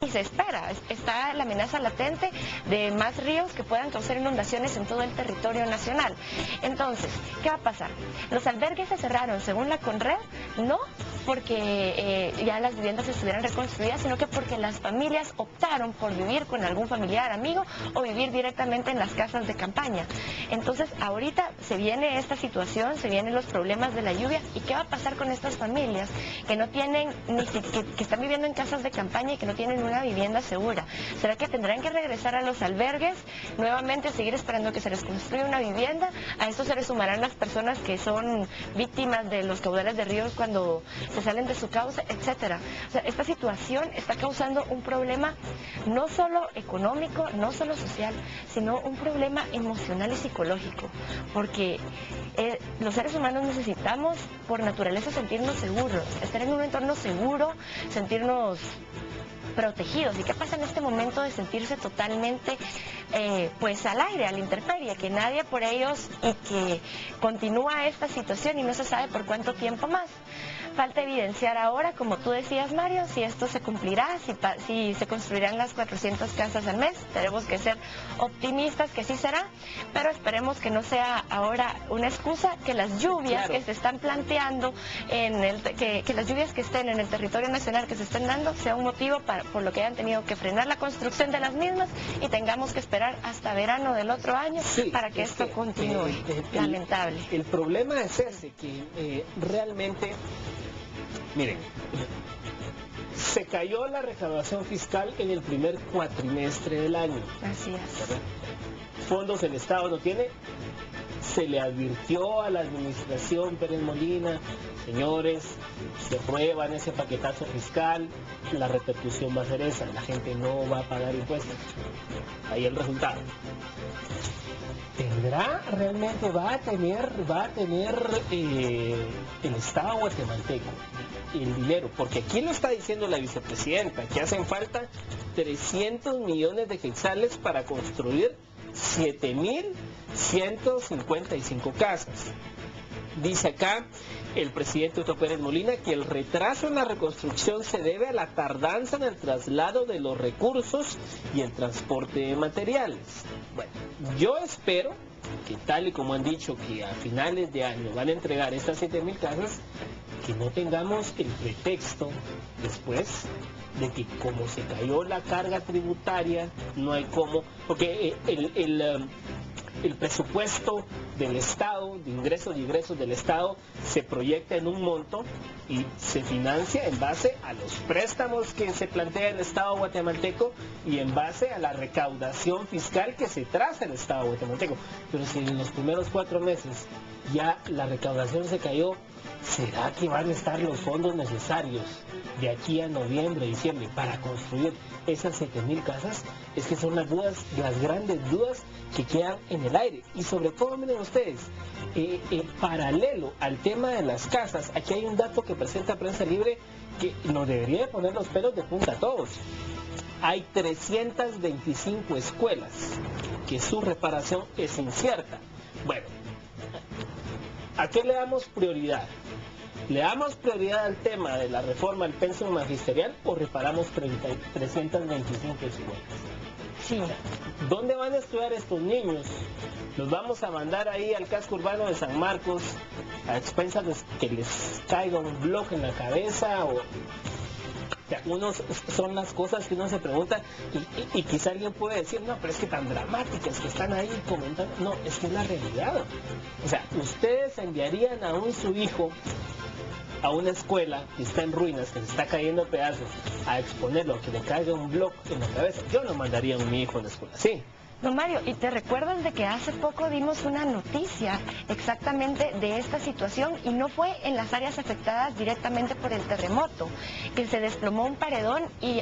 y se espera, está la amenaza latente de más ríos que puedan causar inundaciones en todo el territorio nacional. Entonces, ¿qué va a pasar? Los albergues se cerraron, según la Conred, no porque ya las viviendas estuvieran reconstruidas, sino que porque las familias optaron por vivir con algún familiar, amigo, o vivir directamente en las casas de campaña. Entonces, ahorita se viene esta situación, se vienen los problemas de la lluvia, ¿y qué va a pasar con estas familias que no tienen, que están viviendo en casas de campaña y que no tienen una vivienda segura? ¿Será que tendrán que regresar a los albergues, nuevamente seguir esperando que se les construya una vivienda? A esto se le sumarán las personas que son víctimas de los caudales de ríos cuando se salen de su cauce, etcétera. O sea, esta situación está causando un problema no solo económico, no solo social, sino un problema emocional y psicológico, porque los seres humanos necesitamos por naturaleza sentirnos seguros, estar en un entorno seguro, sentirnos protegidos. ¿Y qué pasa en este momento de sentirse totalmente pues al aire, a la intemperie, que nadie por ellos y que continúa esta situación y no se sabe por cuánto tiempo más? Falta evidenciar ahora, como tú decías, Mario, si esto se cumplirá, si se construirán las 400 casas al mes. Tenemos que ser optimistas que sí será, pero esperemos que no sea ahora una excusa, que las lluvias que se están planteando, que las lluvias que estén en el territorio nacional, que se estén dando, sea un motivo por lo que hayan tenido que frenar la construcción de las mismas y tengamos que esperar hasta verano del otro año para que esto continúe. Lamentable. El problema es ese, que realmente... Miren, se cayó la recaudación fiscal en el primer cuatrimestre del año. Así es. Fondos el Estado no tiene. Se le advirtió a la administración Pérez Molina, señores, se aprueban ese paquetazo fiscal, la repercusión va a ser esa, la gente no va a pagar impuestos. Ahí el resultado. ¿Tendrá realmente, va a tener el Estado guatemalteco el dinero? Porque aquí lo está diciendo la vicepresidenta, que hacen falta 300 millones de quetzales para construir 7.155 casas. Dice acá el presidente Otto Pérez Molina que el retraso en la reconstrucción se debe a la tardanza en el traslado de los recursos y el transporte de materiales. Bueno, yo espero que, tal y como han dicho, que a finales de año van a entregar estas 7.000 casas, que no tengamos el pretexto después de que como se cayó la carga tributaria, no hay cómo, porque el presupuesto del Estado, de ingresos y egresos del Estado, se proyecta en un monto y se financia en base a los préstamos que se plantea el Estado guatemalteco y en base a la recaudación fiscal que se traza el Estado guatemalteco. Pero si en los primeros 4 meses ya la recaudación se cayó, ¿será que van a estar los fondos necesarios de aquí a noviembre, diciembre, para construir esas 7.000 casas? Es que son las dudas, las grandes dudas que quedan en el aire. Y sobre todo, miren ustedes, paralelo al tema de las casas, aquí hay un dato que presenta Prensa Libre que nos debería de poner los pelos de punta a todos. Hay 325 escuelas que su reparación es incierta. Bueno, ¿a qué le damos prioridad? ¿Le damos prioridad al tema de la reforma del pensum magisterial o reparamos 325 escuelas? Sí. ¿Dónde van a estudiar estos niños? ¿Los vamos a mandar ahí al casco urbano de San Marcos a expensas de que les caiga un bloque en la cabeza? O sea, son las cosas que uno se pregunta y quizá alguien puede decir, no, pero es que tan dramáticas que están ahí comentando. No, es que es la realidad. O sea, ustedes enviarían a su hijo a una escuela que está en ruinas, que se está cayendo a pedazos, a exponerlo, a que le caiga un bloque en la cabeza. Yo no mandaría a mi hijo a la escuela, sí. Don Mario, ¿y te recuerdas de que hace poco dimos una noticia exactamente de esta situación y no fue en las áreas afectadas directamente por el terremoto, que se desplomó un paredón y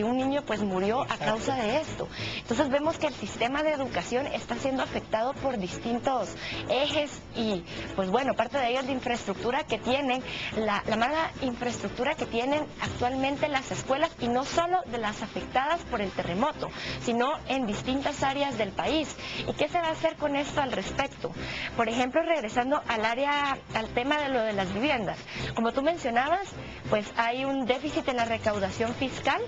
un niño pues murió a causa de esto? Entonces vemos que el sistema de educación está siendo afectado por distintos ejes y pues bueno, parte de ello es la infraestructura que tienen, la mala infraestructura que tienen actualmente las escuelas, y no solo de las afectadas por el terremoto, sino en distintas áreas del país. ¿Y qué se va a hacer con esto al respecto? Por ejemplo, regresando al tema de lo de las viviendas, como tú mencionabas, pues hay un déficit en la recaudación fiscal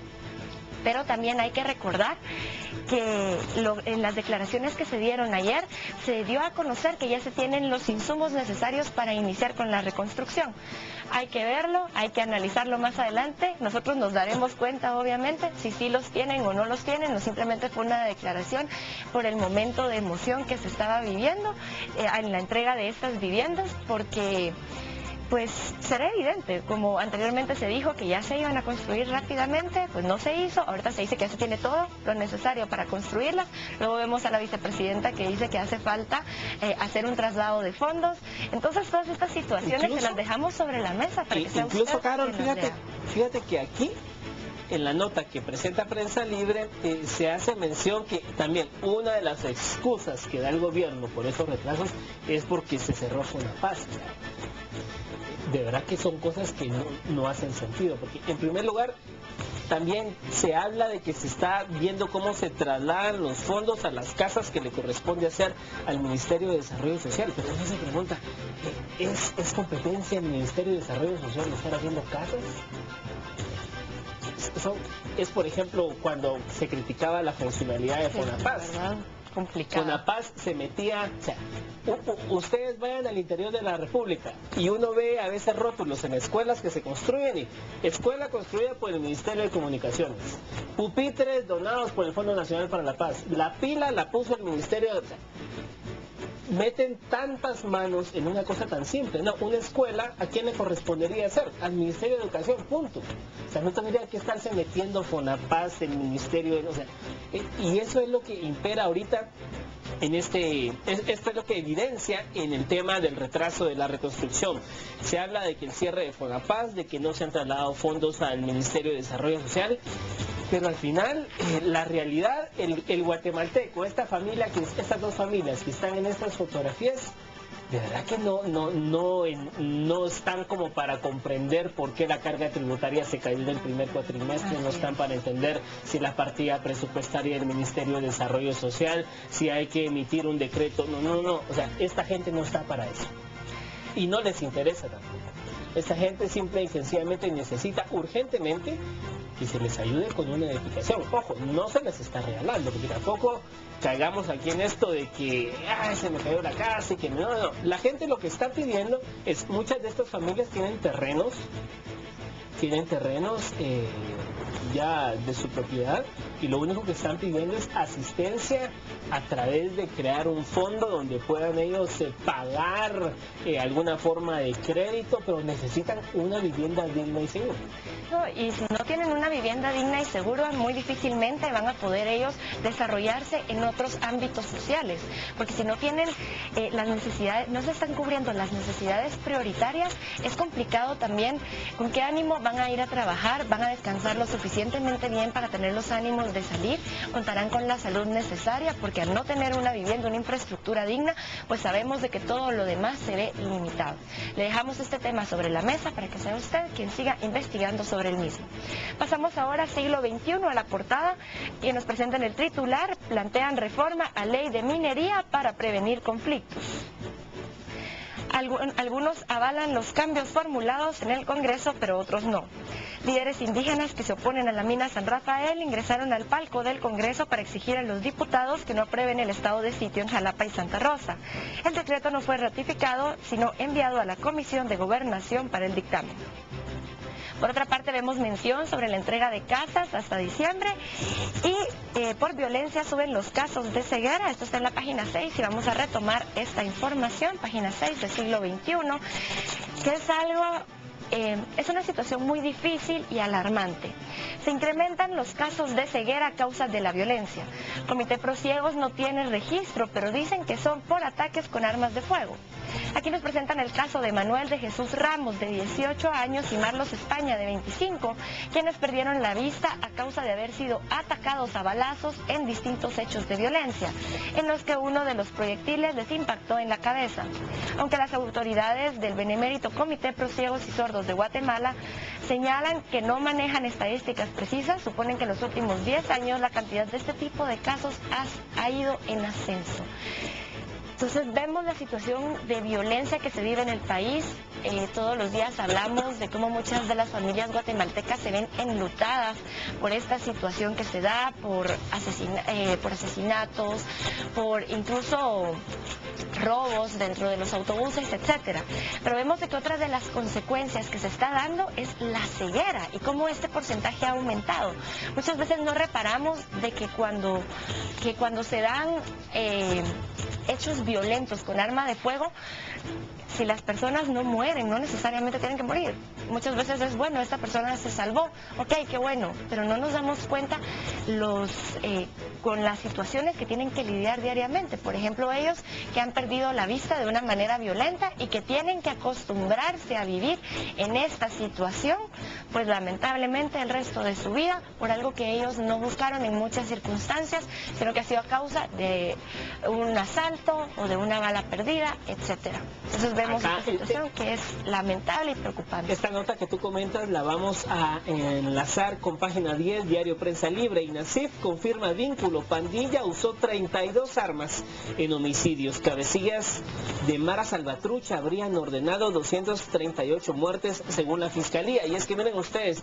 Pero también hay que recordar que en las declaraciones que se dieron ayer se dio a conocer que ya se tienen los insumos necesarios para iniciar con la reconstrucción. Hay que verlo, hay que analizarlo más adelante. Nosotros nos daremos cuenta, obviamente, si sí los tienen o no los tienen, o simplemente fue una declaración por el momento de emoción que se estaba viviendo en la entrega de estas viviendas, porque pues será evidente, como anteriormente se dijo que ya se iban a construir rápidamente, pues no se hizo, ahorita se dice que ya se tiene todo lo necesario para construirlas, luego vemos a la vicepresidenta que dice que hace falta hacer un traslado de fondos, entonces todas estas situaciones se las dejamos sobre la mesa para que sea usted incluso, Carol, quien las lea. fíjate que aquí en la nota que presenta Prensa Libre se hace mención que también una de las excusas que da el gobierno por esos retrasos es porque se cerró Fonapaz. De verdad que son cosas que no hacen sentido, porque en primer lugar también se habla de que se está viendo cómo se trasladan los fondos a las casas que le corresponde hacer al Ministerio de Desarrollo Social, pero uno se pregunta, ¿es competencia del Ministerio de Desarrollo Social estar haciendo casas? Es por ejemplo cuando se criticaba la funcionalidad de Fonapaz. Complicado. Fonapaz se metía, o sea, ustedes vayan al interior de la República y uno ve a veces rótulos en escuelas que se construyen y escuela construida por el Ministerio de Comunicaciones, pupitres donados por el Fondo Nacional para la Paz, la pila la puso el Ministerio de... Meten tantas manos en una cosa tan simple. No, una escuela, ¿a quién le correspondería hacer? Al Ministerio de Educación, punto. O sea, no tendría que estarse metiendo Fonapaz, el Ministerio de... O sea, y eso es lo que impera ahorita en esto es lo que evidencia en el tema del retraso de la reconstrucción. Se habla de que el cierre de Fonapaz, de que no se han trasladado fondos al Ministerio de Desarrollo Social, pero al final la realidad, el guatemalteco, estas dos familias que están en estas fotografías, de verdad que no están como para comprender por qué la carga tributaria se cayó del primer cuatrimestre, no están para entender si la partida presupuestaria del Ministerio de Desarrollo Social, si hay que emitir un decreto, no, o sea, esta gente no está para eso. Y no les interesa tampoco. Esta gente simple y sencillamente necesita urgentemente que se les ayude con una edificación. Ojo, no se les está regalando, porque tampoco caigamos aquí en esto de que se me cayó la casa y que no. La gente lo que está pidiendo es, muchas de estas familias tienen terrenos ya de su propiedad, y lo único que están pidiendo es asistencia a través de crear un fondo donde puedan ellos pagar alguna forma de crédito, pero necesitan una vivienda digna y segura. Y si no tienen una vivienda digna y segura, muy difícilmente van a poder ellos desarrollarse en otros ámbitos sociales, porque si no tienen las necesidades, no se están cubriendo las necesidades prioritarias, es complicado también con qué ánimo van a ir a trabajar, van a descansar lo suficientemente bien para tener los ánimos de salir, contarán con la salud necesaria, porque al no tener una vivienda, una infraestructura digna, pues sabemos de que todo lo demás se ve limitado. Le dejamos este tema sobre la mesa para que sea usted quien siga investigando sobre el mismo. Pasamos ahora al siglo XXI, a la portada, y nos presentan el titular: plantean reforma a ley de minería para prevenir conflictos. Algunos avalan los cambios formulados en el Congreso, pero otros no. Líderes indígenas que se oponen a la mina San Rafael ingresaron al palco del Congreso para exigir a los diputados que no aprueben el estado de sitio en Jalapa y Santa Rosa. El decreto no fue ratificado, sino enviado a la Comisión de Gobernación para el dictamen. Por otra parte, vemos mención sobre la entrega de casas hasta diciembre y por violencia suben los casos de ceguera. Esto está en la página 6 y vamos a retomar esta información, página 6 del siglo XXI, que es algo... es una situación muy difícil y alarmante. Se incrementan los casos de ceguera a causa de la violencia. Comité Pro Ciegos no tiene registro, pero dicen que son por ataques con armas de fuego. Aquí nos presentan el caso de Manuel de Jesús Ramos, de 18 años, y Marlos España, de 25, quienes perdieron la vista a causa de haber sido atacados a balazos en distintos hechos de violencia, en los que uno de los proyectiles les impactó en la cabeza. Aunque las autoridades del benemérito Comité Pro Ciegos y Sordos de Guatemala señalan que no manejan estadísticas precisas, suponen que en los últimos 10 años la cantidad de este tipo de casos ha ido en ascenso. Entonces vemos la situación de violencia que se vive en el país, todos los días hablamos de cómo muchas de las familias guatemaltecas se ven enlutadas por esta situación que se da, por asesinatos, por incluso robos dentro de los autobuses, etcétera. Pero vemos de que otra de las consecuencias que se está dando es la ceguera y cómo este porcentaje ha aumentado. Muchas veces no reparamos de que cuando se dan hechos violentos con arma de fuego, si las personas no mueren, no necesariamente tienen que morir. Muchas veces es bueno, esta persona se salvó, ok, qué bueno, pero no nos damos cuenta con las situaciones que tienen que lidiar diariamente. Por ejemplo, ellos que han perdido la vista de una manera violenta y que tienen que acostumbrarse a vivir en esta situación, pues lamentablemente el resto de su vida, por algo que ellos no buscaron en muchas circunstancias, sino que ha sido a causa de un asalto o de una bala perdida, etcétera. Entonces vemos esta situación que es lamentable y preocupante. Esta nota que tú comentas la vamos a enlazar con página 10, Diario Prensa Libre. INASIF confirma vínculo, pandilla usó 32 armas en homicidios. Cabecillas de Mara Salvatrucha habrían ordenado 238 muertes según la Fiscalía. Y es que miren ustedes,